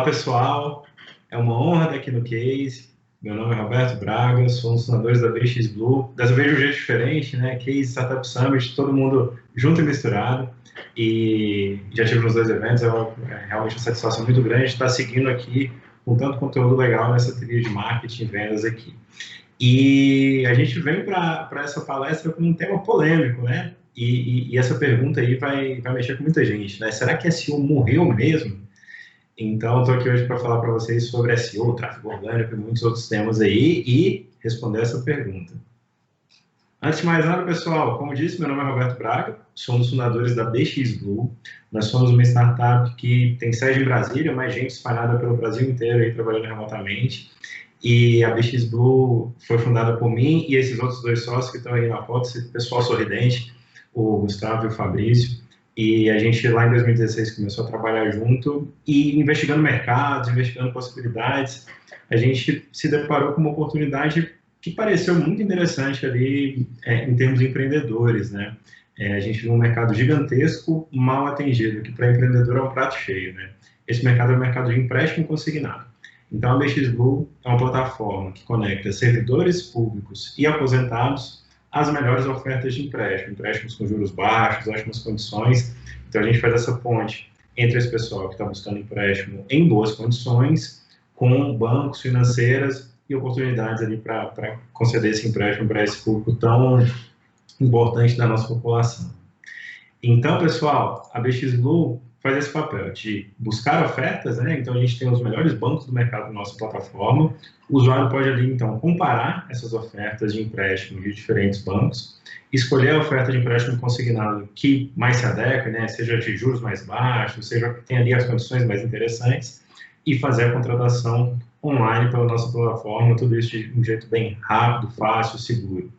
pessoal, é uma honra estar aqui no Case. Meu nome é Roberto Braga, sou um dos fundadores da BX Blue. Dessa vez de um jeito diferente, né? Case Startup Summit, todo mundo junto e misturado. E já tive nos dois eventos, é realmente uma satisfação muito grande estar seguindo aqui com tanto conteúdo legal nessa trilha de marketing e vendas aqui. E a gente vem para essa palestra com um tema polêmico, né? E essa pergunta aí vai mexer com muita gente, né? Será que SEO morreu mesmo? Então, estou aqui hoje para falar para vocês sobre SEO, tráfego orgânico e muitos outros temas aí e responder essa pergunta. Antes de mais nada, pessoal, como disse, meu nome é Roberto Braga, sou um dos fundadores da BX Blue. Nós somos uma startup que tem sede em Brasília, mas gente espalhada pelo Brasil inteiro aí trabalhando remotamente. E a BX Blue foi fundada por mim e esses outros dois sócios que estão aí na foto, esse pessoal sorridente, o Gustavo e o Fabrício. E a gente lá em 2016 começou a trabalhar junto e investigando mercados, investigando possibilidades, a gente se deparou com uma oportunidade que pareceu muito interessante ali em termos de empreendedores, né? A gente viu um mercado gigantesco, mal atendido, que para empreendedor é um prato cheio, né? Esse mercado é o mercado de empréstimo consignado. Então a BX Blue é uma plataforma que conecta servidores públicos e aposentados as melhores ofertas de empréstimo, empréstimos com juros baixos, ótimas condições. Então, a gente faz essa ponte entre esse pessoal que está buscando empréstimo em boas condições, com bancos, financeiras e oportunidades ali para conceder esse empréstimo para esse público tão importante da nossa população. Então, pessoal, a BX Blue faz esse papel de buscar ofertas, né? Então, a gente tem os melhores bancos do mercado na nossa plataforma. O usuário pode ali, então, comparar essas ofertas de empréstimo de diferentes bancos, escolher a oferta de empréstimo consignado que mais se adequa, né? Seja de juros mais baixos, seja que tenha ali as condições mais interessantes, e fazer a contratação online pela nossa plataforma, tudo isso de um jeito bem rápido, fácil, seguro.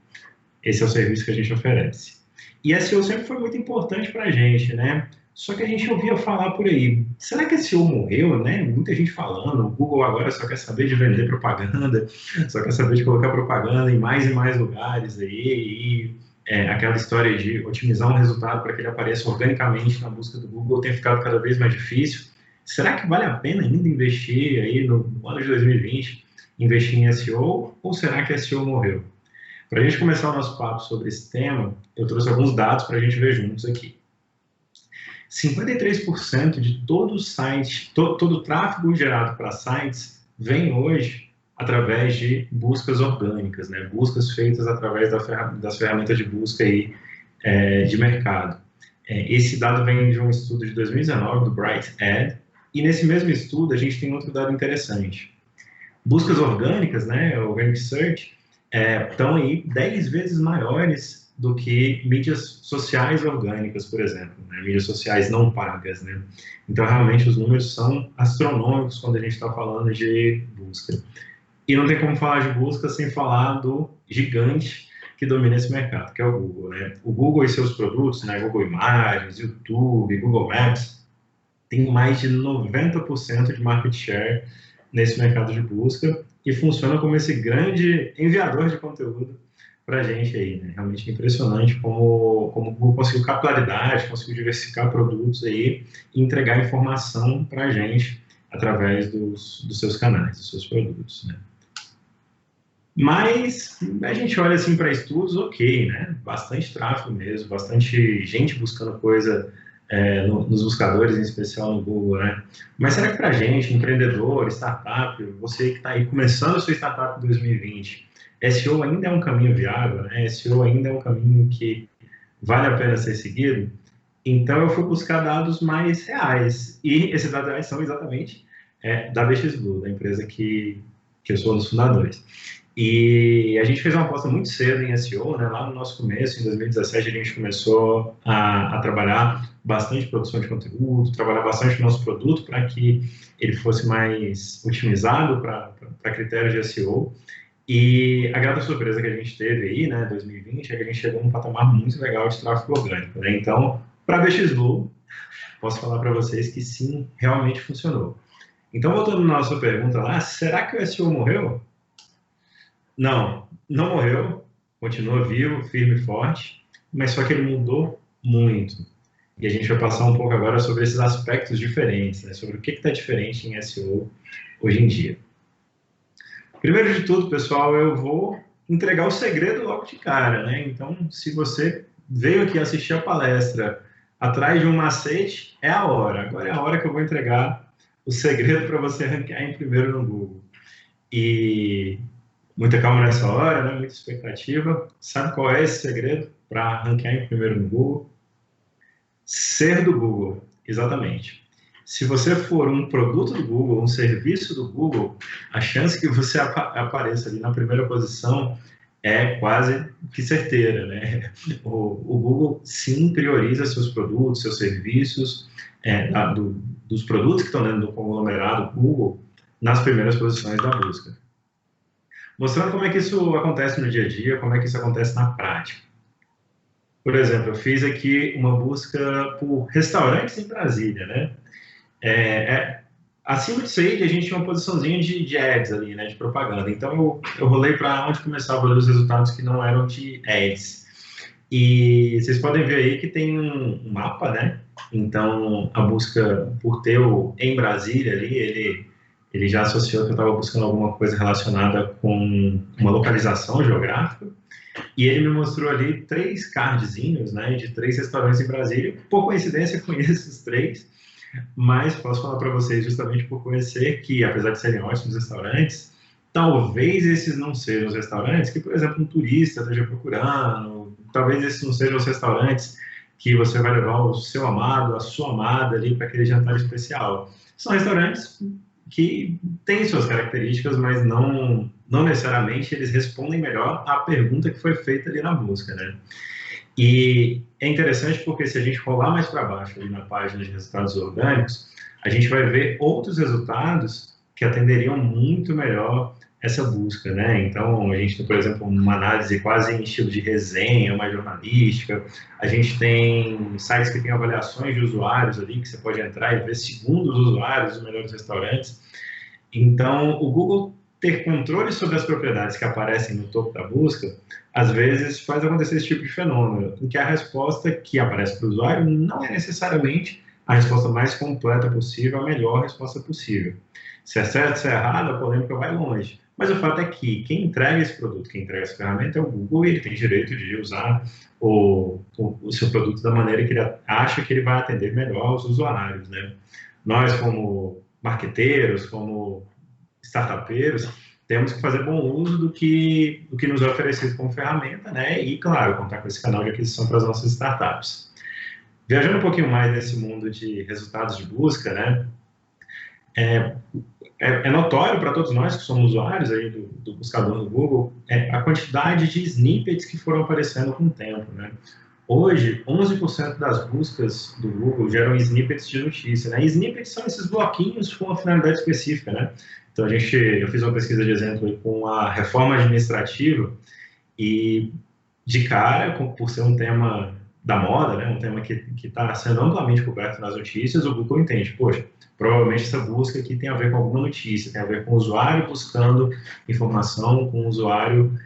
Esse é o serviço que a gente oferece. E SEO sempre foi muito importante para a gente, né? Só que a gente ouvia falar por aí, será que SEO morreu, né? Muita gente falando, o Google agora só quer saber de vender propaganda, só quer saber de colocar propaganda em mais e mais lugares aí, aquela história de otimizar um resultado para que ele apareça organicamente na busca do Google tem ficado cada vez mais difícil. Será que vale a pena ainda investir aí no ano de 2020, investir em SEO, ou será que SEO morreu? Para a gente começar o nosso papo sobre esse tema, eu trouxe alguns dados para a gente ver juntos aqui. 53% de todo o site, todo o tráfego gerado para sites vem hoje através de buscas orgânicas, né? Buscas feitas através das ferramentas de busca aí, de mercado. Esse dado vem de um estudo de 2019 do Bright Ad, e nesse mesmo estudo a gente tem outro dado interessante. Buscas orgânicas, né? Organic Search, estão aí 10 vezes maiores do que mídias sociais orgânicas, por exemplo, né? Mídias sociais não pagas, né? Então, realmente, os números são astronômicos quando a gente está falando de busca. E não tem como falar de busca sem falar do gigante que domina esse mercado, que é o Google, né? O Google e seus produtos, né? Google Imagens, YouTube, Google Maps, tem mais de 90% de market share nesse mercado de busca e funciona como esse grande enviador de conteúdo para a gente aí, né? Realmente é impressionante como o Google conseguiu capilaridade, conseguiu diversificar produtos aí e entregar informação para a gente através dos seus canais, dos seus produtos, né? Mas a gente olha assim para estudos, ok, né? Bastante tráfego mesmo, bastante gente buscando coisa nos buscadores, em especial no Google, né? Mas será que para a gente, empreendedor, startup, você que está aí começando a sua startup em 2020, SEO ainda é um caminho viável, né? SEO ainda é um caminho que vale a pena ser seguido? Então eu fui buscar dados mais reais, e esses dados reais são exatamente da BX Blue, da empresa que eu sou um dos fundadores. E a gente fez uma aposta muito cedo em SEO, né? Lá no nosso começo, em 2017, a gente começou a trabalhar bastante produção de conteúdo, trabalhar bastante no nosso produto para que ele fosse mais otimizado para critérios de SEO. E a grata surpresa que a gente teve aí, né, 2020, é que a gente chegou num patamar muito legal de tráfego orgânico, né? Então, para a BX Blue, posso falar para vocês que sim, realmente funcionou. Então, voltando na nossa pergunta lá, será que o SEO morreu? Não, não morreu, continua vivo, firme e forte, mas só que ele mudou muito. E a gente vai passar um pouco agora sobre esses aspectos diferentes, né? Sobre o que está diferente em SEO hoje em dia. Primeiro de tudo, pessoal, eu vou entregar o segredo logo de cara, né? Então, se você veio aqui assistir a palestra atrás de um macete, é a hora. Agora é a hora que eu vou entregar o segredo para você ranquear em primeiro no Google. E muita calma nessa hora, né? Muita expectativa. Sabe qual é esse segredo para ranquear em primeiro no Google? Ser do Google, exatamente. Se você for um produto do Google, um serviço do Google, a chance que você apareça ali na primeira posição é quase que certeira, né? O Google, sim, prioriza seus produtos, seus serviços, dos produtos que estão dentro do conglomerado Google, nas primeiras posições da busca. Mostrando como é que isso acontece no dia a dia, como é que isso acontece na prática. Por exemplo, eu fiz aqui uma busca por restaurantes em Brasília, né? Acima disso aí, a gente tinha uma posiçãozinha de ads ali, né? De propaganda. Então, eu rolei para onde começava a ver os resultados que não eram de ads. E vocês podem ver aí que tem um mapa, né? Então, a busca por ter o em Brasília ali, ele já associou que eu estava buscando alguma coisa relacionada com uma localização geográfica. E ele me mostrou ali 3 cardzinhos, né, de 3 restaurantes em Brasília. Por coincidência, eu conheço os 3, mas posso falar para vocês, justamente por conhecer, que apesar de serem ótimos restaurantes, talvez esses não sejam os restaurantes que, por exemplo, um turista esteja procurando, talvez esses não sejam os restaurantes que você vai levar o seu amado, a sua amada ali para aquele jantar especial. São restaurantes que têm suas características, mas não necessariamente eles respondem melhor à pergunta que foi feita ali na busca, né? E é interessante porque se a gente rolar mais para baixo ali na página de resultados orgânicos, a gente vai ver outros resultados que atenderiam muito melhor essa busca, né? Então, a gente tem, por exemplo, uma análise quase em estilo de resenha, uma jornalística. A gente tem sites que têm avaliações de usuários ali, que você pode entrar e ver, segundo os usuários, os melhores restaurantes. Então, o Google ter controle sobre as propriedades que aparecem no topo da busca, às vezes faz acontecer esse tipo de fenômeno, em que a resposta que aparece para o usuário não é necessariamente a resposta mais completa possível, a melhor resposta possível. Se é certo, se é errado, a polêmica vai longe. Mas o fato é que quem entrega esse produto, quem entrega essa ferramenta é o Google e ele tem direito de usar o seu produto da maneira que ele acha que ele vai atender melhor aos usuários, né? Nós, como marqueteiros, como startupeiros, temos que fazer bom uso do que nos é oferecido como ferramenta, né? E, claro, contar com esse canal de aquisição para as nossas startups. Viajando um pouquinho mais nesse mundo de resultados de busca, né? É notório para todos nós que somos usuários aí do buscador do Google a quantidade de snippets que foram aparecendo com o tempo, né? Hoje, 11% das buscas do Google geram snippets de notícia, né? E snippets são esses bloquinhos com uma finalidade específica, né? Então, eu fiz uma pesquisa de exemplo com a reforma administrativa e, de cara, por ser um tema da moda, né? Um tema que está sendo amplamente coberto nas notícias, o Google entende, poxa, provavelmente essa busca aqui tem a ver com alguma notícia, tem a ver com o usuário buscando informação, com o usuário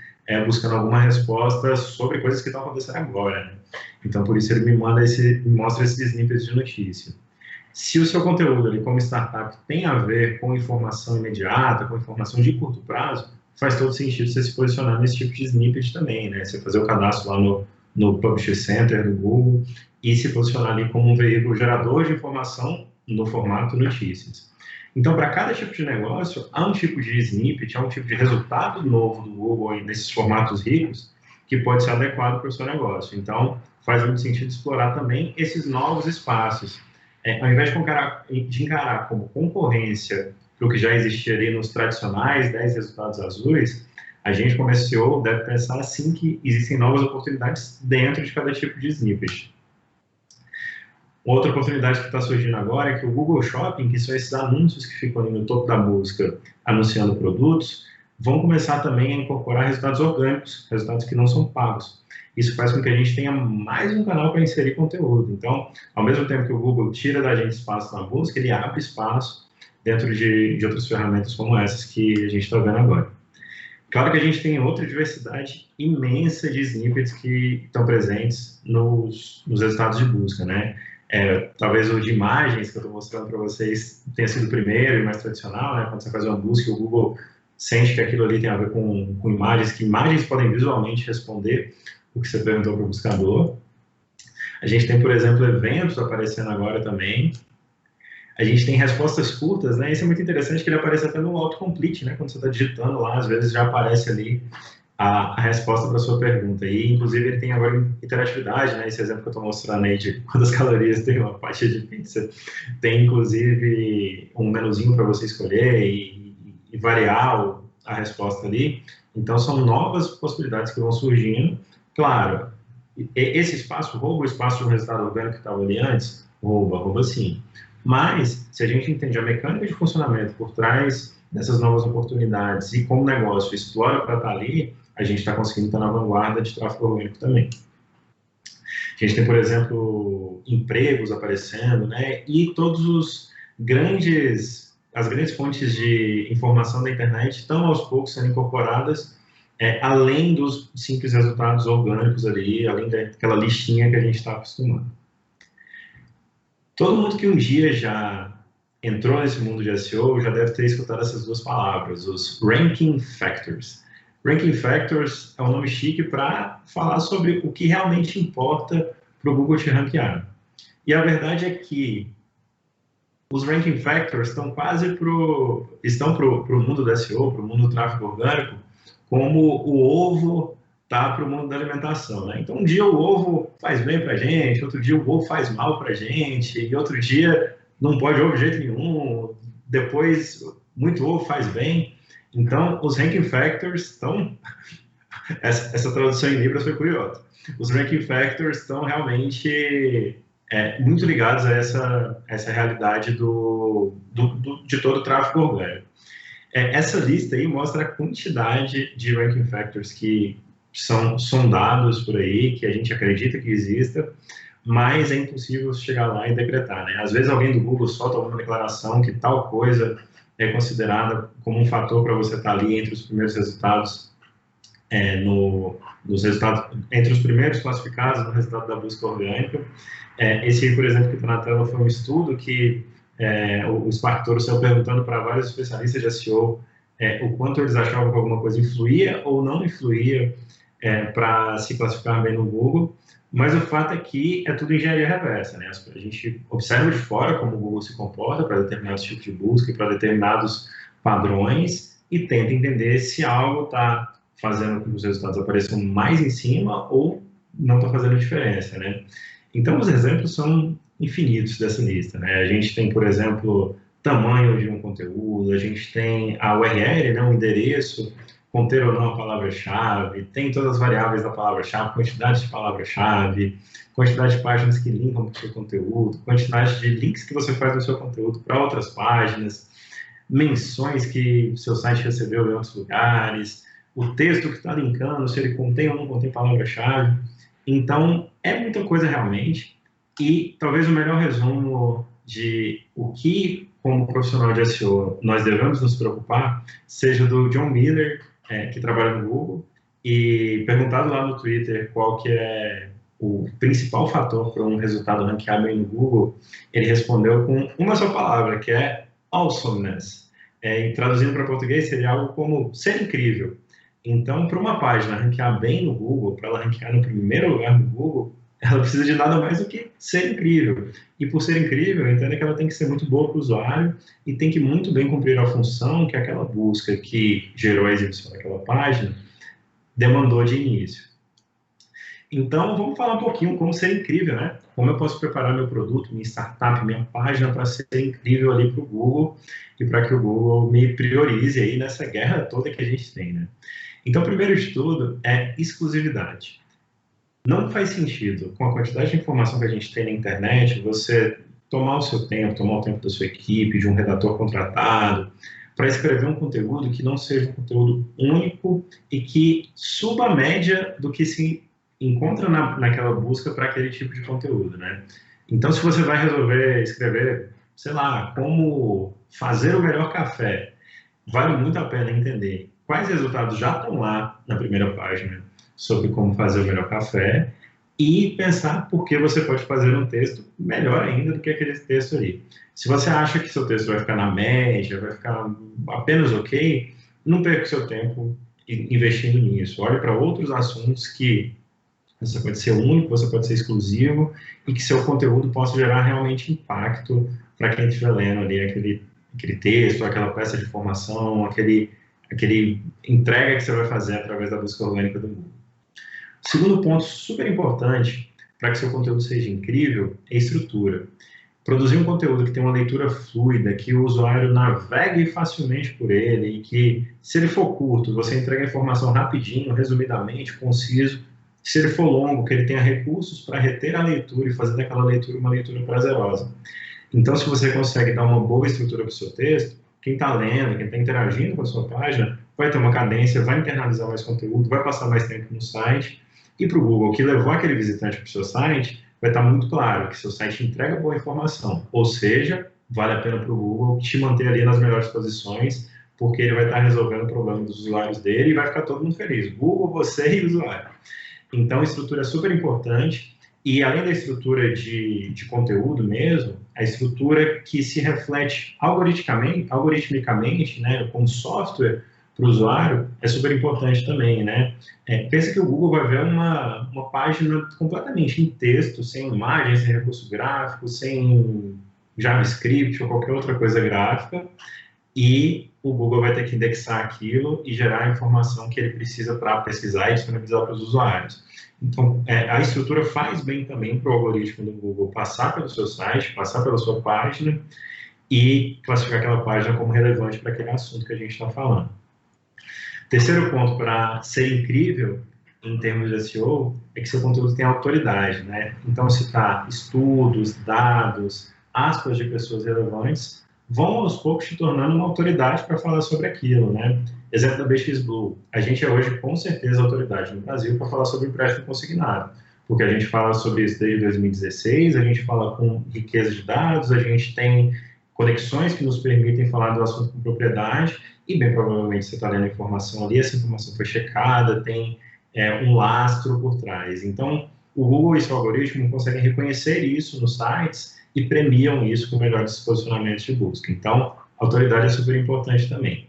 buscando alguma resposta sobre coisas que estão acontecendo agora, né? Então, por isso ele me mostra esses snippets de notícia. Se o seu conteúdo ali, como startup, tem a ver com informação imediata, com informação de curto prazo, faz todo sentido você se posicionar nesse tipo de snippet também, né? Você fazer o cadastro lá no Publisher Center do Google e se posicionar ali como um veículo gerador de informação no formato notícias. Então, para cada tipo de negócio, há um tipo de snippet, há um tipo de resultado novo do Google nesses formatos ricos que pode ser adequado para o seu negócio. Então, faz muito sentido explorar também esses novos espaços. Ao invés de encarar como concorrência para o que já existia ali nos tradicionais 10 resultados azuis, a gente, como SEO, deve pensar assim que existem novas oportunidades dentro de cada tipo de snippet. Outra oportunidade que está surgindo agora é que o Google Shopping, que são esses anúncios que ficam ali no topo da busca anunciando produtos, vão começar também a incorporar resultados orgânicos, resultados que não são pagos. Isso faz com que a gente tenha mais um canal para inserir conteúdo. Então, ao mesmo tempo que o Google tira da gente espaço na busca, ele abre espaço dentro de outras ferramentas como essas que a gente está vendo agora. Claro que a gente tem outra diversidade imensa de snippets que estão presentes nos resultados de busca, né? Talvez o de imagens que eu estou mostrando para vocês tenha sido o primeiro e mais tradicional, né? Quando você faz uma busca, o Google sente que aquilo ali tem a ver com imagens, que imagens podem visualmente responder o que você perguntou para o buscador. A gente tem, por exemplo, eventos aparecendo agora também. A gente tem respostas curtas, né? Isso é muito interessante, que ele aparece até no autocomplete, né? Quando você está digitando lá, às vezes já aparece ali a resposta para a sua pergunta. E, inclusive, ele tem agora interatividade, né? Esse exemplo que eu estou mostrando aí de quantas calorias tem uma fatia de pizza. Tem, inclusive, um menuzinho para você escolher e variar a resposta ali. Então, são novas possibilidades que vão surgindo. Claro, esse espaço rouba o espaço do resultado orgânico que estava ali antes? Rouba sim. Mas, se a gente entende a mecânica de funcionamento por trás dessas novas oportunidades e como o negócio explora para estar ali, a gente está conseguindo estar na vanguarda de tráfego orgânico também. A gente tem, por exemplo, empregos aparecendo, né? E as grandes fontes de informação da internet estão aos poucos sendo incorporadas, além dos simples resultados orgânicos ali, além daquela listinha que a gente está acostumado. Todo mundo que um dia já entrou nesse mundo de SEO já deve ter escutado essas duas palavras, os Ranking Factors. Ranking Factors é um nome chique para falar sobre o que realmente importa para o Google te ranquear. E a verdade é que os Ranking Factors estão quase para o mundo do SEO, para o mundo do tráfego orgânico, como o ovo tá para o mundo da alimentação, né? Então, um dia o ovo faz bem para a gente, outro dia o ovo faz mal para a gente, e outro dia não pode ovo de jeito nenhum, depois muito ovo faz bem. Então, os Ranking Factors estão... Essa tradução em Libras foi curiosa. Os Ranking Factors estão realmente muito ligados a essa realidade de todo o tráfego orgânico. Essa lista aí mostra a quantidade de Ranking Factors que são sondados por aí, que a gente acredita que exista, mas é impossível chegar lá e decretar, né? Às vezes alguém do Google solta alguma declaração que tal coisa é considerada como um fator para você estar ali entre os primeiros resultados, entre os primeiros classificados no resultado da busca orgânica. Esse aí, por exemplo, que está na tela foi um estudo que o Spark Toro saiu perguntando para vários especialistas de SEO o quanto eles achavam que alguma coisa influía ou não influía para se classificar bem no Google, mas o fato é que é tudo engenharia reversa, né? A gente observa de fora como o Google se comporta para determinados tipos de busca e para determinados padrões e tenta entender se algo está fazendo com que os resultados apareçam mais em cima ou não está fazendo diferença, né? Então, os exemplos são infinitos dessa lista, né? A gente tem, por exemplo, tamanho de um conteúdo, a gente tem a URL, né, um endereço, conter ou não a palavra-chave, tem todas as variáveis da palavra-chave, quantidade de palavra-chave, quantidade de páginas que linkam para o seu conteúdo, quantidade de links que você faz no seu conteúdo para outras páginas, menções que o seu site recebeu em outros lugares, o texto que está linkando, se ele contém ou não contém palavra-chave. Então, é muita coisa realmente, e talvez o melhor resumo de o que, como profissional de SEO, nós devemos nos preocupar, seja do John Miller, que trabalha no Google, e perguntado lá no Twitter qual que é o principal fator para um resultado ranqueado aí no Google, ele respondeu com uma só palavra, que é awesomeness. E traduzindo para português, seria algo como ser incrível. Então, para uma página ranquear bem no Google, para ela ranquear no primeiro lugar no Google, ela precisa de nada mais do que ser incrível. E por ser incrível, eu entendo que ela tem que ser muito boa para o usuário e tem que muito bem cumprir a função que aquela busca que gerou a exibição daquela página demandou de início. Então, vamos falar um pouquinho como ser incrível, né? Como eu posso preparar meu produto, minha startup, minha página para ser incrível ali para o Google e para que o Google me priorize aí nessa guerra toda que a gente tem, né? Então, primeiro de tudo é exclusividade. Não faz sentido, com a quantidade de informação que a gente tem na internet, você tomar o seu tempo, tomar o tempo da sua equipe, de um redator contratado, para escrever um conteúdo que não seja um conteúdo único e que suba a média do que se encontra naquela busca para aquele tipo de conteúdo, né? Então, se você vai resolver escrever, sei lá, como fazer o melhor café, vale muito a pena entender quais resultados já estão lá na primeira página sobre como fazer o melhor café e pensar por que você pode fazer um texto melhor ainda do que aquele texto ali. Se você acha que seu texto vai ficar na média, vai ficar apenas ok, não perca o seu tempo investindo nisso. Olhe para outros assuntos que você pode ser único, você pode ser exclusivo e que seu conteúdo possa gerar realmente impacto para quem estiver lendo ali aquele texto, aquela peça de informação, aquele entrega que você vai fazer através da busca orgânica do Google. Segundo ponto super importante para que seu conteúdo seja incrível é estrutura. Produzir um conteúdo que tem uma leitura fluida, que o usuário navegue facilmente por ele e que, se ele for curto, você entrega a informação rapidinho, resumidamente, conciso. Se ele for longo, que ele tenha recursos para reter a leitura e fazer daquela leitura uma leitura prazerosa. Então, se você consegue dar uma boa estrutura para o seu texto, quem está lendo, quem está interagindo com a sua página, vai ter uma cadência, vai internalizar mais conteúdo, vai passar mais tempo no site. E para o Google, que levou aquele visitante para o seu site, vai estar muito claro que seu site entrega boa informação. Ou seja, vale a pena para o Google te manter ali nas melhores posições, porque ele vai estar resolvendo o problema dos usuários dele e vai ficar todo mundo feliz. Google, você e o usuário. Então, a estrutura é super importante. E além da estrutura de conteúdo mesmo, a estrutura que se reflete algoritmicamente, né, com software para o usuário, é super importante também, né? Pensa que o Google vai ver uma página completamente em texto, sem imagens, sem recurso gráfico, sem JavaScript ou qualquer outra coisa gráfica, e o Google vai ter que indexar aquilo e gerar a informação que ele precisa para pesquisar e disponibilizar para os usuários. Então, a estrutura faz bem também para o algoritmo do Google passar pelo seu site, passar pela sua página e classificar aquela página como relevante para aquele assunto que a gente está falando. Terceiro ponto para ser incrível em termos de SEO é que seu conteúdo tem autoridade, né? Então, citar estudos, dados, aspas de pessoas relevantes vão aos poucos se tornando uma autoridade para falar sobre aquilo, né? Exemplo da BX Blue. A gente é hoje, com certeza, autoridade no Brasil para falar sobre empréstimo consignado, porque a gente fala sobre isso desde 2016, a gente fala com riqueza de dados, a gente tem conexões que nos permitem falar do assunto com propriedade, e bem provavelmente você está lendo a informação ali, essa informação foi checada, tem um lastro por trás. Então, o Google e seu algoritmo conseguem reconhecer isso nos sites e premiam isso com melhores posicionamentos de busca. Então, autoridade é super importante também.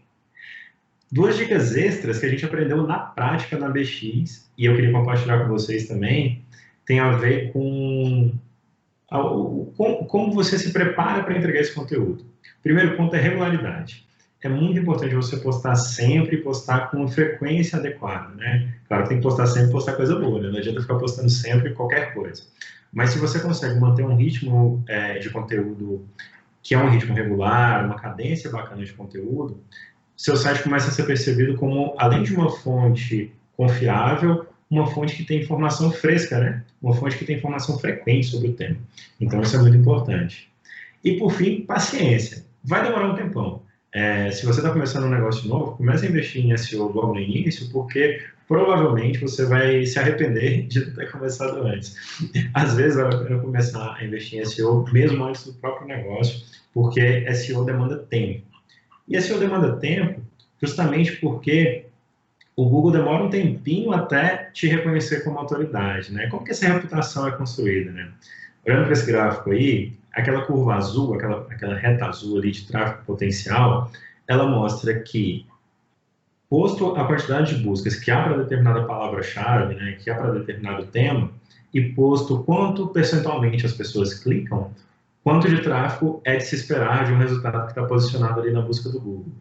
Duas dicas extras que a gente aprendeu na prática na BX, e eu queria compartilhar com vocês também, tem a ver com como você se prepara para entregar esse conteúdo. O primeiro ponto é regularidade. É muito importante você postar sempre e postar com frequência adequada, né? Claro que tem que postar sempre e postar coisa boa, né? Não adianta ficar postando sempre qualquer coisa. Mas se você consegue manter um ritmo de conteúdo que é um ritmo regular, uma cadência bacana de conteúdo, seu site começa a ser percebido como, além de uma fonte confiável, uma fonte que tem informação fresca, né? Uma fonte que tem informação frequente sobre o tema. Então, isso é muito importante. E, por fim, paciência. Vai demorar um tempão. Se você está começando um negócio novo, comece a investir em SEO logo no início, porque provavelmente você vai se arrepender de não ter começado antes. Às vezes, vale a pena começar a investir em SEO mesmo antes do próprio negócio, porque SEO demanda tempo. E SEO demanda tempo justamente porque o Google demora um tempinho até te reconhecer como autoridade, né? Como que essa reputação é construída, né? Olhando para esse gráfico aí, aquela curva azul, aquela reta azul ali de tráfego potencial, ela mostra que, posto a quantidade de buscas que há para determinada palavra-chave, né, que há para determinado tema, e posto quanto percentualmente as pessoas clicam, quanto de tráfego é de se esperar de um resultado que está posicionado ali na busca do Google.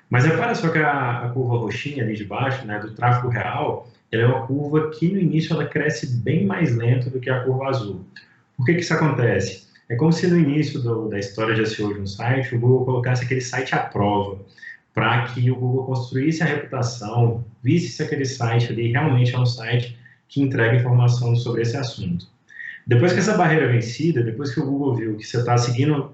Mas repara só que a curva roxinha ali de baixo, né, do tráfego real, ela é uma curva que no início ela cresce bem mais lento do que a curva azul. Por que isso acontece? É como se no início da história de SEO de um site, o Google colocasse aquele site à prova, para que o Google construísse a reputação, visse se aquele site ali realmente é um site que entrega informação sobre esse assunto. Depois que essa barreira é vencida, depois que o Google viu que você está seguindo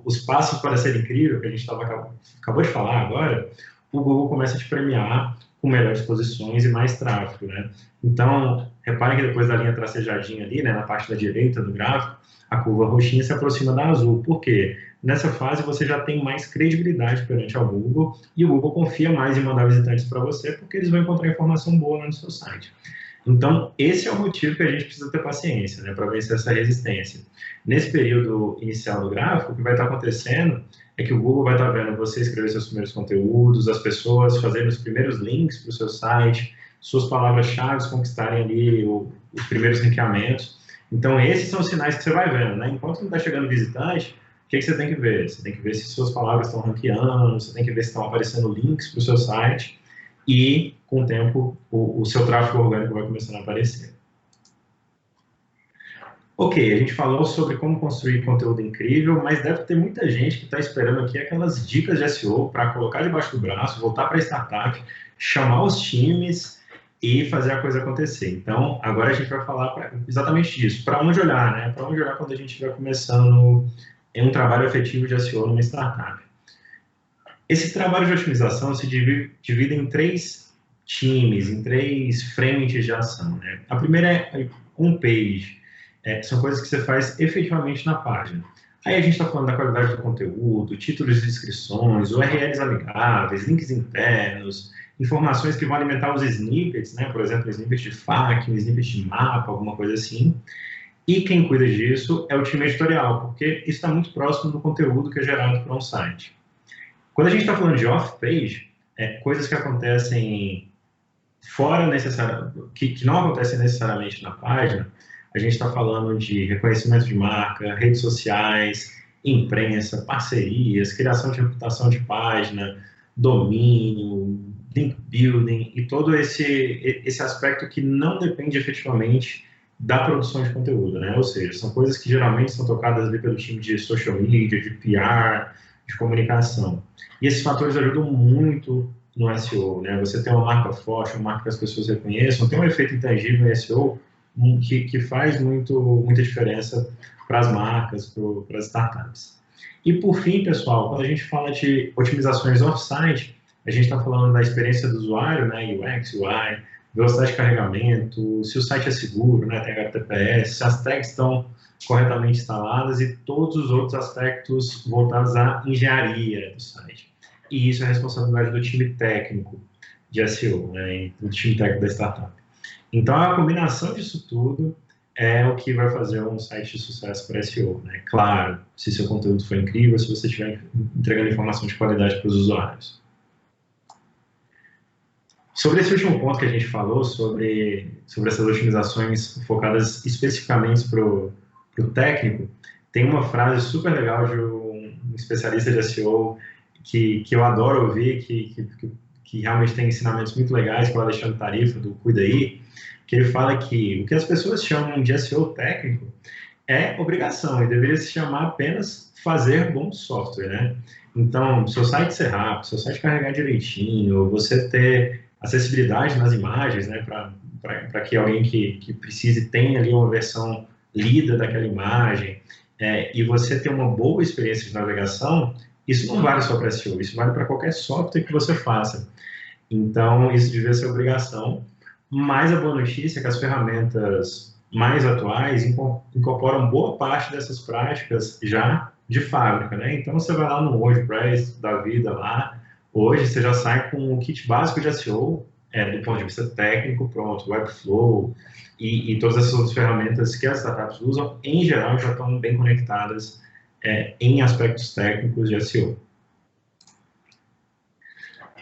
os passos para ser incrível, que a gente acabou de falar agora, o Google começa a te premiar com melhores posições e mais tráfego, né? Então, reparem que depois da linha tracejadinha ali, né, na parte da direita do gráfico, a curva roxinha se aproxima da azul. Por quê? Nessa fase você já tem mais credibilidade perante ao Google e o Google confia mais em mandar visitantes para você porque eles vão encontrar informação boa lá no seu site. Então, esse é o motivo que a gente precisa ter paciência, né, para vencer essa resistência. Nesse período inicial do gráfico, o que vai estar acontecendo é que o Google vai estar vendo você escrever seus primeiros conteúdos, as pessoas fazendo os primeiros links para o seu site, suas palavras-chave conquistarem ali os primeiros ranqueamentos. Então, esses são os sinais que você vai vendo, né? Enquanto não está chegando visitante, o que você tem que ver? Você tem que ver se suas palavras estão ranqueando, você tem que ver se estão aparecendo links para o seu site, e, com o tempo, o seu tráfego orgânico vai começando a aparecer. Ok, a gente falou sobre como construir conteúdo incrível, mas deve ter muita gente que está esperando aqui aquelas dicas de SEO para colocar debaixo do braço, voltar para a startup, chamar os times e fazer a coisa acontecer. Então, agora a gente vai falar exatamente disso. Para onde olhar, né? Para onde olhar quando a gente estiver começando em um trabalho efetivo de SEO numa startup. Esse trabalho de otimização se divide em 3 times, em 3 frentes de ação, né? A primeira é homepage. São coisas que você faz efetivamente na página. Aí a gente está falando da qualidade do conteúdo, títulos de descrições, URLs amigáveis, links internos, informações que vão alimentar os snippets, né? Por exemplo, snippet de FAQ, snippet de mapa, alguma coisa assim. E quem cuida disso é o time editorial, porque isso está muito próximo do conteúdo que é gerado para um site. Quando a gente está falando de off-page, coisas que acontecem fora que não acontecem necessariamente na página, a gente está falando de reconhecimento de marca, redes sociais, imprensa, parcerias, criação de reputação de página, domínio, link building e todo esse aspecto que não depende efetivamente da produção de conteúdo, né? Ou seja, são coisas que geralmente são tocadas ali pelo time de social media, de PR, de comunicação. E esses fatores ajudam muito no SEO, né? Você tem uma marca forte, uma marca que as pessoas reconheçam, tem um efeito intangível no SEO que faz muita diferença para as marcas, para as startups. E por fim, pessoal, quando a gente fala de otimizações off-site, a gente está falando da experiência do usuário, né? UX, UI, velocidade de carregamento, se o site é seguro, né? Tem HTTPS, se as tags estão corretamente instaladas e todos os outros aspectos voltados à engenharia do site. E isso é a responsabilidade do time técnico de SEO, né? Do time técnico da startup. Então, a combinação disso tudo é o que vai fazer um site de sucesso para SEO, né? Claro, se seu conteúdo for incrível, se você estiver entregando informação de qualidade para os usuários. Sobre esse último ponto que a gente falou, sobre essas otimizações focadas especificamente para o técnico, tem uma frase super legal de um especialista de SEO que eu adoro ouvir, que realmente tem ensinamentos muito legais, que é o Alexandre Tarifa, do Cuida Aí, que ele fala que o que as pessoas chamam de SEO técnico é obrigação, e deveria se chamar apenas fazer bom software, né? Então, seu site ser rápido, seu site carregar direitinho, você ter acessibilidade nas imagens, né, para que alguém que precise tenha ali uma versão lida daquela imagem, e você ter uma boa experiência de navegação, isso não vale só para SEO, isso vale para qualquer software que você faça. Então, isso devia ser obrigação, mas a boa notícia é que as ferramentas mais atuais incorporam boa parte dessas práticas já de fábrica, né? Então, você vai lá no WordPress da vida lá, hoje você já sai com o kit básico de SEO, do ponto de vista técnico, pronto, Webflow e todas essas outras ferramentas que as startups usam, em geral, já estão bem conectadas em aspectos técnicos de SEO.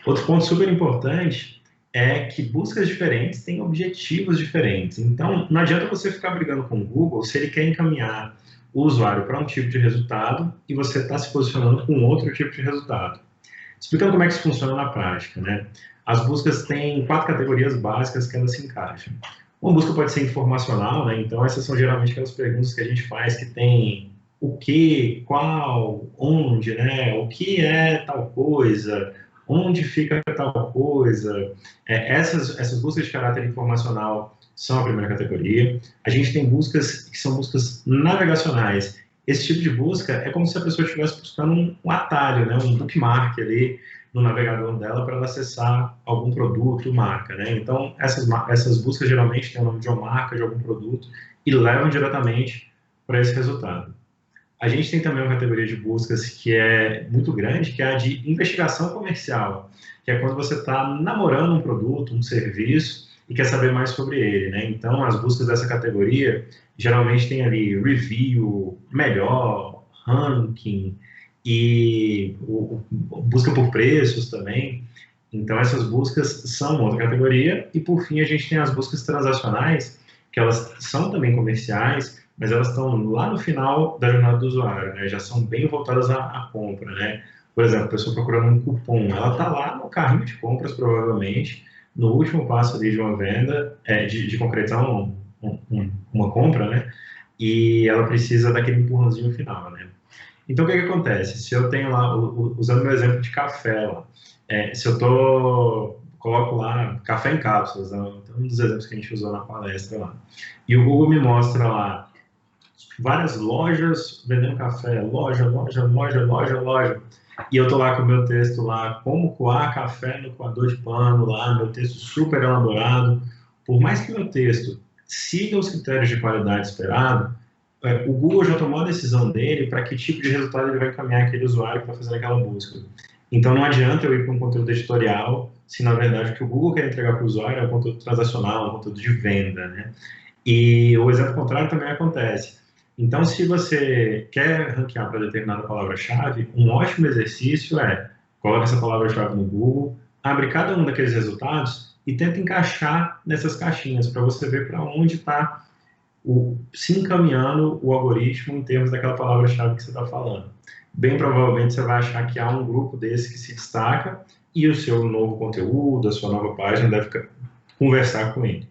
Outro ponto super importante é que buscas diferentes têm objetivos diferentes. Então, não adianta você ficar brigando com o Google se ele quer encaminhar o usuário para um tipo de resultado e você está se posicionando com outro tipo de resultado. Explicando como é que isso funciona na prática, né? As buscas têm 4 categorias básicas que elas se encaixam. Uma busca pode ser informacional, né? Então, essas são geralmente aquelas perguntas que a gente faz que tem o que, qual, onde, né? O que é tal coisa, onde fica tal coisa. Essas buscas de caráter informacional são a primeira categoria. A gente tem buscas que são buscas navegacionais. Esse tipo de busca é como se a pessoa estivesse buscando um atalho, né? Um bookmark ali no navegador dela para ela acessar algum produto, marca, né? Então, essas buscas geralmente têm o nome de uma marca, de algum produto, e levam diretamente para esse resultado. A gente tem também uma categoria de buscas que é muito grande, que é a de investigação comercial, que é quando você está namorando um produto, um serviço, e quer saber mais sobre ele, né? Então, as buscas dessa categoria geralmente tem ali review, melhor, ranking e busca por preços também. Então, essas buscas são outra categoria. E, por fim, a gente tem as buscas transacionais, que elas são também comerciais, mas elas estão lá no final da jornada do usuário, né? Já são bem voltadas à compra, né? Por exemplo, a pessoa procurando um cupom, ela está lá no carrinho de compras, provavelmente, no último passo ali de uma venda, de concretizar uma compra, né? E ela precisa daquele empurrãozinho final, né? Então, o que acontece? Se eu tenho lá, usando meu exemplo de café lá, se eu coloco lá café em cápsulas, né? Um dos exemplos que a gente usou na palestra lá, e o Google me mostra lá várias lojas vendendo café, loja, e eu tô lá com o meu texto lá, como coar café no coador de pano lá, meu texto super elaborado. Por mais que meu texto siga os critérios de qualidade esperado, o Google já tomou a decisão dele para que tipo de resultado ele vai encaminhar aquele usuário para fazer aquela busca. Então não adianta eu ir para um conteúdo editorial se na verdade o que o Google quer entregar para o usuário é um conteúdo transacional, um conteúdo de venda, né? E o exemplo contrário também acontece. Então, se você quer ranquear para determinada palavra-chave, um ótimo exercício coloca essa palavra-chave no Google, abre cada um daqueles resultados e tenta encaixar nessas caixinhas para você ver para onde está se encaminhando o algoritmo em termos daquela palavra-chave que você está falando. Bem provavelmente você vai achar que há um grupo desse que se destaca e o seu novo conteúdo, a sua nova página deve conversar com ele.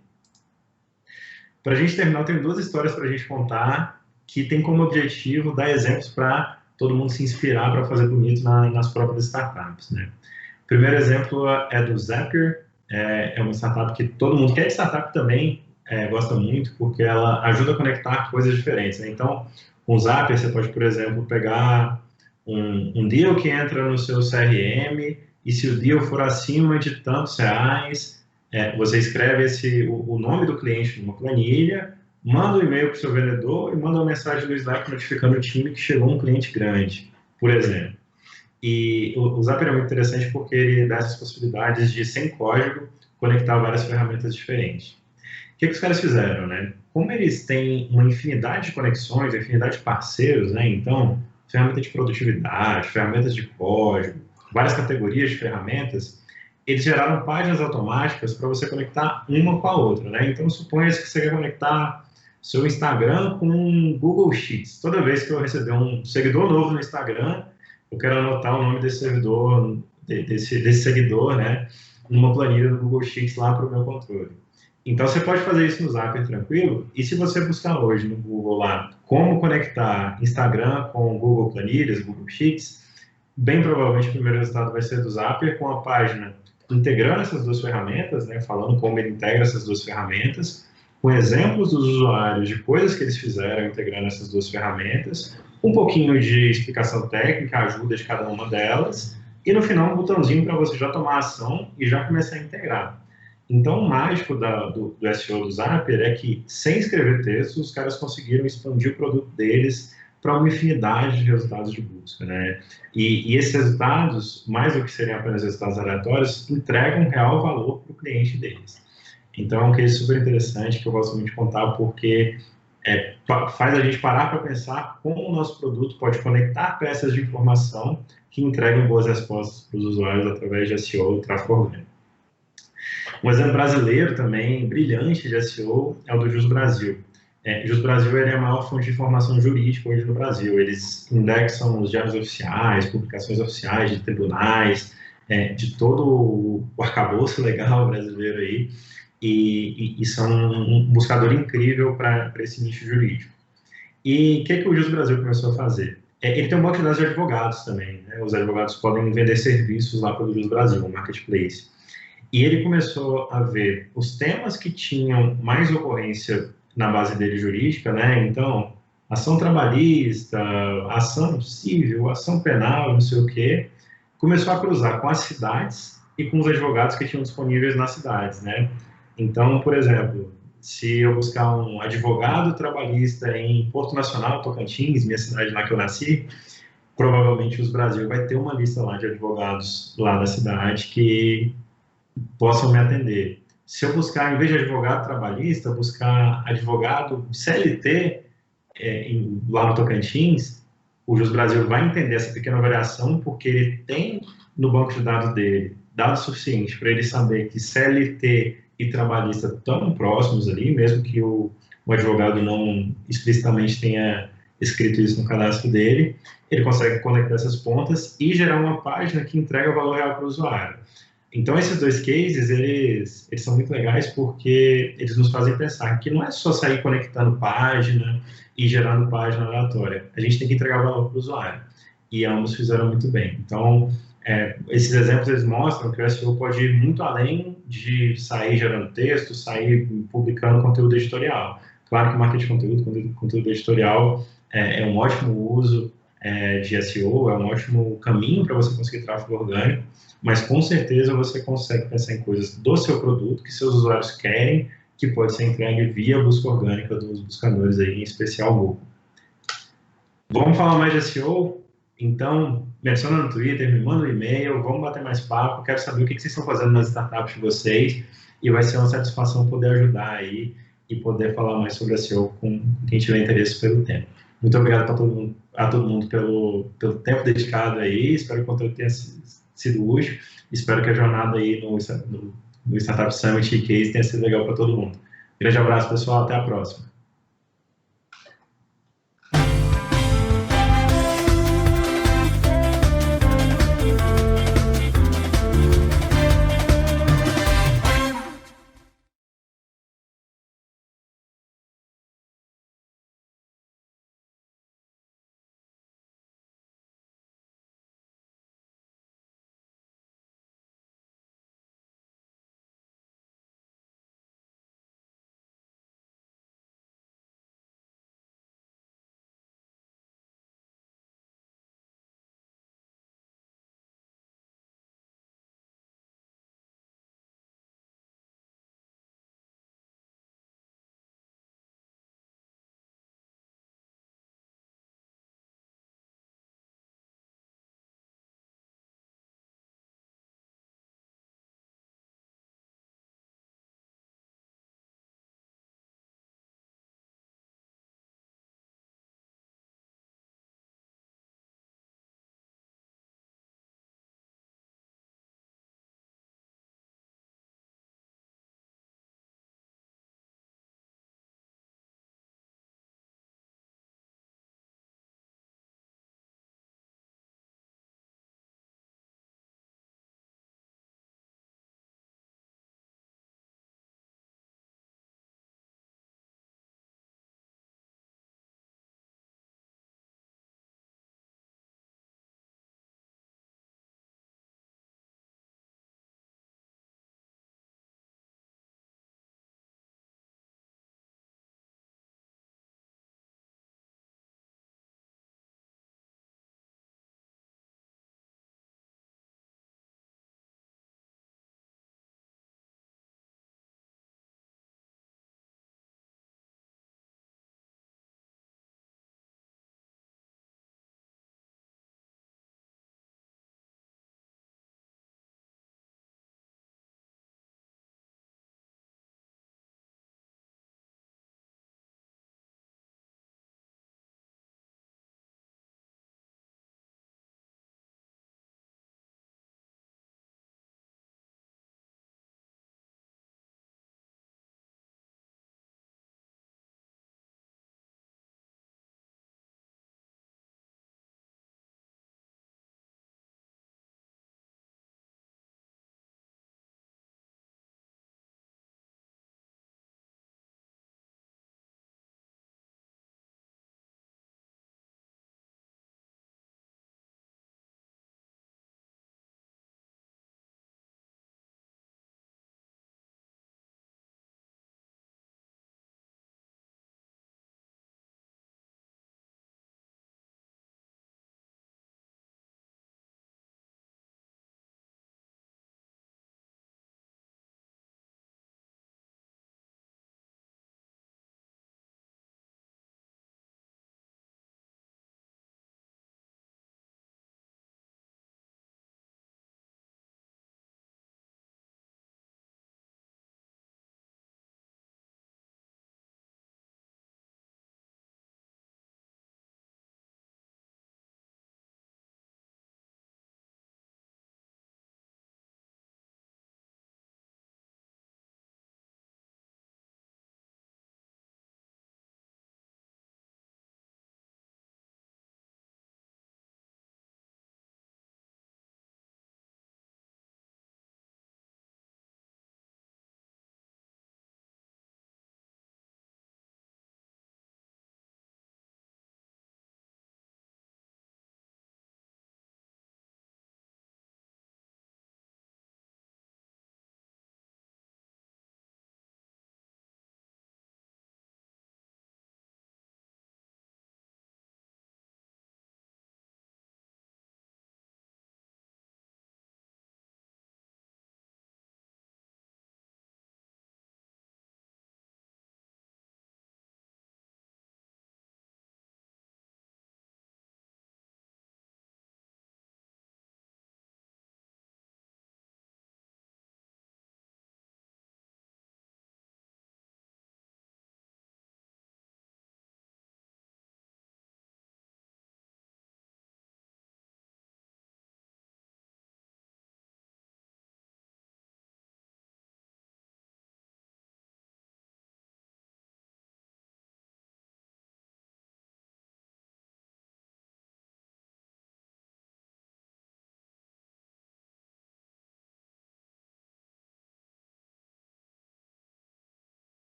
Para a gente terminar, eu tenho duas histórias para a gente contar que tem como objetivo dar exemplos para todo mundo se inspirar para fazer bonito nas próprias startups, né? O primeiro exemplo é do Zapier, é uma startup que todo mundo que é de startup também gosta muito, porque ela ajuda a conectar coisas diferentes, né? Então, com o Zapier, você pode, por exemplo, pegar um deal que entra no seu CRM e se o deal for acima de tantos reais, você escreve o nome do cliente numa planilha, manda um e-mail para o seu vendedor e manda uma mensagem no Slack notificando o time que chegou um cliente grande, por exemplo. E o Zapier é muito interessante porque ele dá essas possibilidades de, sem código, conectar várias ferramentas diferentes. O que os caras fizeram, né? Como eles têm uma infinidade de conexões, uma infinidade de parceiros, né? Então, ferramentas de produtividade, ferramentas de código, várias categorias de ferramentas, eles geraram páginas automáticas para você conectar uma com a outra, né? Então, suponha que você quer conectar seu Instagram com um Google Sheets. Toda vez que eu receber um seguidor novo no Instagram, eu quero anotar o nome desse servidor, desse seguidor, né, numa planilha do Google Sheets lá para o meu controle. Então, você pode fazer isso no Zapier tranquilo, e se você buscar hoje no Google lá como conectar Instagram com Google Planilhas, Google Sheets, bem provavelmente o primeiro resultado vai ser do Zapier, com a página integrando essas duas ferramentas, né, falando como ele integra essas duas ferramentas, com exemplos dos usuários de coisas que eles fizeram integrando essas duas ferramentas, um pouquinho de explicação técnica, ajuda de cada uma delas, e no final um botãozinho para você já tomar ação e já começar a integrar. Então, o mágico do SEO do Zapier é que, sem escrever textos, os caras conseguiram expandir o produto deles para uma infinidade de resultados de busca, né? E esses resultados, mais do que serem apenas resultados aleatórios, entregam real valor para o cliente deles. Então, é um case super interessante que eu gosto muito de contar porque faz a gente parar para pensar como o nosso produto pode conectar peças de informação que entregam boas respostas para os usuários através de SEO e tráfego orgânico. Um exemplo brasileiro também, brilhante de SEO, é o do Jus Brasil. Jus Brasil ele é a maior fonte de informação jurídica hoje no Brasil. Eles indexam os diários oficiais, publicações oficiais de tribunais, de todo o arcabouço legal brasileiro aí, e são um buscador incrível para esse nicho jurídico. E o que o Jus Brasil começou a fazer? Ele tem um banco de dados de advogados também, né? Os advogados podem vender serviços lá pelo Jus Brasil, um marketplace. E ele começou a ver os temas que tinham mais ocorrência na base dele jurídica, né? Então, ação trabalhista, ação civil, ação penal, não sei o quê. Começou a cruzar com as cidades e com os advogados que tinham disponíveis nas cidades, né? Então, por exemplo, se eu buscar um advogado trabalhista em Porto Nacional, Tocantins, minha cidade lá que eu nasci, provavelmente o Brasil vai ter uma lista lá de advogados lá da cidade que possam me atender. Se eu buscar, em vez de advogado trabalhista, buscar advogado CLT lá no Tocantins, o Jus Brasil vai entender essa pequena variação porque ele tem no banco de dados dele dados suficientes para ele saber que CLT e trabalhista estão próximos ali, mesmo que o advogado não explicitamente tenha escrito isso no cadastro dele, ele consegue conectar essas pontas e gerar uma página que entrega valor real para o usuário. Então, esses dois cases, eles são muito legais porque eles nos fazem pensar que não é só sair conectando página e gerando página aleatória. A gente tem que entregar valor para o usuário. E ambos fizeram muito bem. Então, esses exemplos, eles mostram que o SEO pode ir muito além de sair gerando texto, sair publicando conteúdo editorial. Claro que marketing de conteúdo editorial é um ótimo uso de SEO, é um ótimo caminho para você conseguir tráfego orgânico, mas com certeza você consegue pensar em coisas do seu produto que seus usuários querem, que pode ser entregue via busca orgânica dos buscadores aí, em especial o Google. Vamos falar mais de SEO? Então, me adiciona no Twitter, me manda um e-mail, vamos bater mais papo, quero saber o que vocês estão fazendo nas startups de vocês e vai ser uma satisfação poder ajudar aí e poder falar mais sobre SEO com quem tiver interesse pelo tema. Muito obrigado a todo mundo pelo tempo dedicado aí, espero que o conteúdo tenha sido útil, espero que a jornada aí no Startup Summit e Case tenha sido legal para todo mundo. Grande abraço, pessoal, até a próxima.